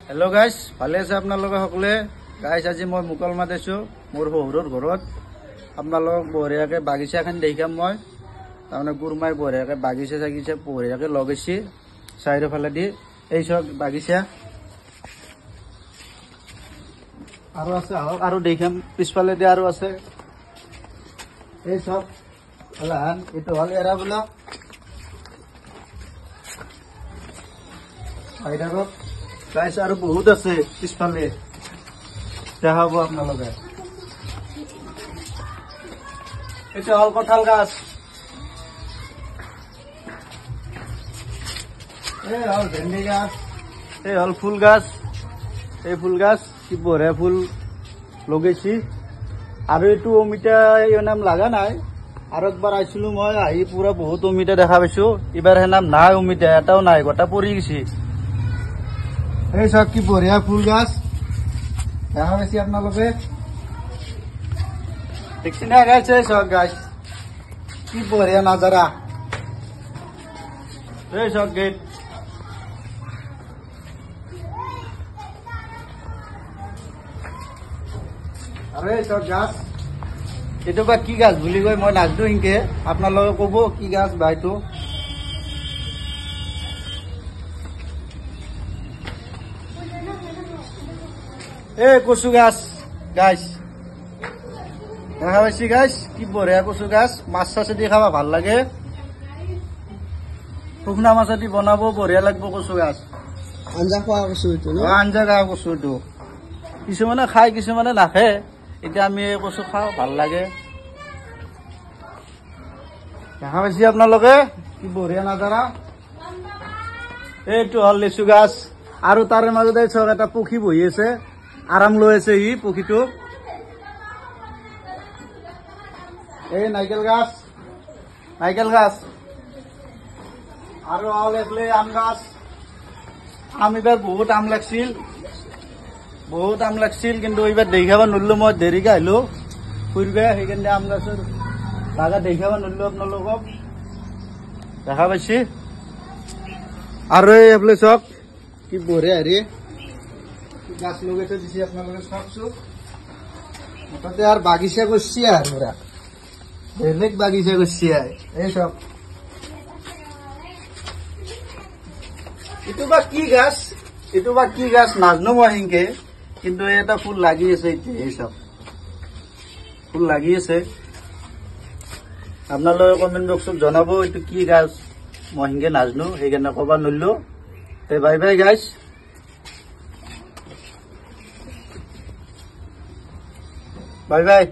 hello guys ভালে আছে আপোনালোকে সকলে গাইস আজি মই মুকলমাত আছো মোৰ শহুৰৰ ঘৰত আপোনালোক বঢ়িয়াকে বাগিচাখন দেখাম মই তাৰমানে গুৰমাই বঢ়িয়াকে বাগিচা বঢ়িয়াকে লগাইছি চাৰিওফালে দি এই সব বাগিচা আৰু আছে আৰু দেখাম পিছফালে দি আৰু আছে এই সব হলান এটো হল এৰা বলা আইডাৰক গাইস আৰু বহুত আছে পিছফালে দেখাব আপোনালোকে এটা হল কঁঠাল গাছ এই হল ভেন্ডি গাছ এই হল ফুল গাছ এই ফুল গাছ কি বঢ়িয়া ফুল লগাইছি আৰু এইটো অমিতা এই নাম লাগা নাই আৰু একবাৰ আইছিলো মই আহি পুৰা বহুত অমিতা দেখা পাইছো এবাৰ হে নাম নাই অমিতা এটাও নাই গোটা পৰি গেছি এই সব কি বঢ়িয়া ফুল গাছ দেখা পাইছি আপোনালোকে দেখছি না গাছ এই সব গাছ কি বঢ়িয়া নাজারা এই সব গেট আৰু এই সব গাছ এইটো বা কি গাছ বুলি কয় মই নাজনো ইনকে আপোনালোকে কব কি গাছ বা এইটো এই কচু গাছ গাছ দেখা পাইছি গাছ কি বঢ়িয়া কচু গাছ মাছ চাছেদি খাবা ভাল লাগে শুকনা মাছেদি বনাব বঢ়িয়া লাগব কচু গাছ আঞ্জা খোৱা কচু এইটো ন আঞ্জা খোৱা কচু এইটো কিছুমানে খায় কিছুমানে নাখে এতিয়া আমি এই কচু খাওঁ ভাল লাগে দেখা পাইছি আপোনালোকে কি বঢ়িয়া নাজাৰা এইটো হল লেচু গাছ আৰু তাৰে মাজতে চক এটা পক্ষী বহি আছে আৰাম লৈ আছে ই পক্ষীটো এই নাইকেল গাছ আৰু হল এফালে আম গাছ আম এবাৰ বহুত আম লাগছিল কিন্তু এইবাৰ দেখাব নোৱাৰিলো মই দেৰিকে আহিলো ফুৰিবে সেইকাৰণে আম গাছৰ লাগা দেখাব নোৱাৰিলো আপোনালোকক দেখা পাইছি আৰু এইফালে চক কি বঢ়িয়া হেৰি গাছ লগাইছে দিছে আপোনালোকে চাওকচোন মুঠতে আর বাগিচা করছি আর ওরা বেলেগ বাগিচা করছি আর এই সব এইটো বা কি গাছ নাজনো মই হিংকে কিন্তু এটা ফুল লাগি আছে এই সব ফুল লাগি আছে আপোনালোকে কমেন্ট বক্সত জনাব এইটো কি গাছ মই হিংকে নাজনো সেইকাৰণে কবা নোৱাৰিলো তে bye bye guys bye bye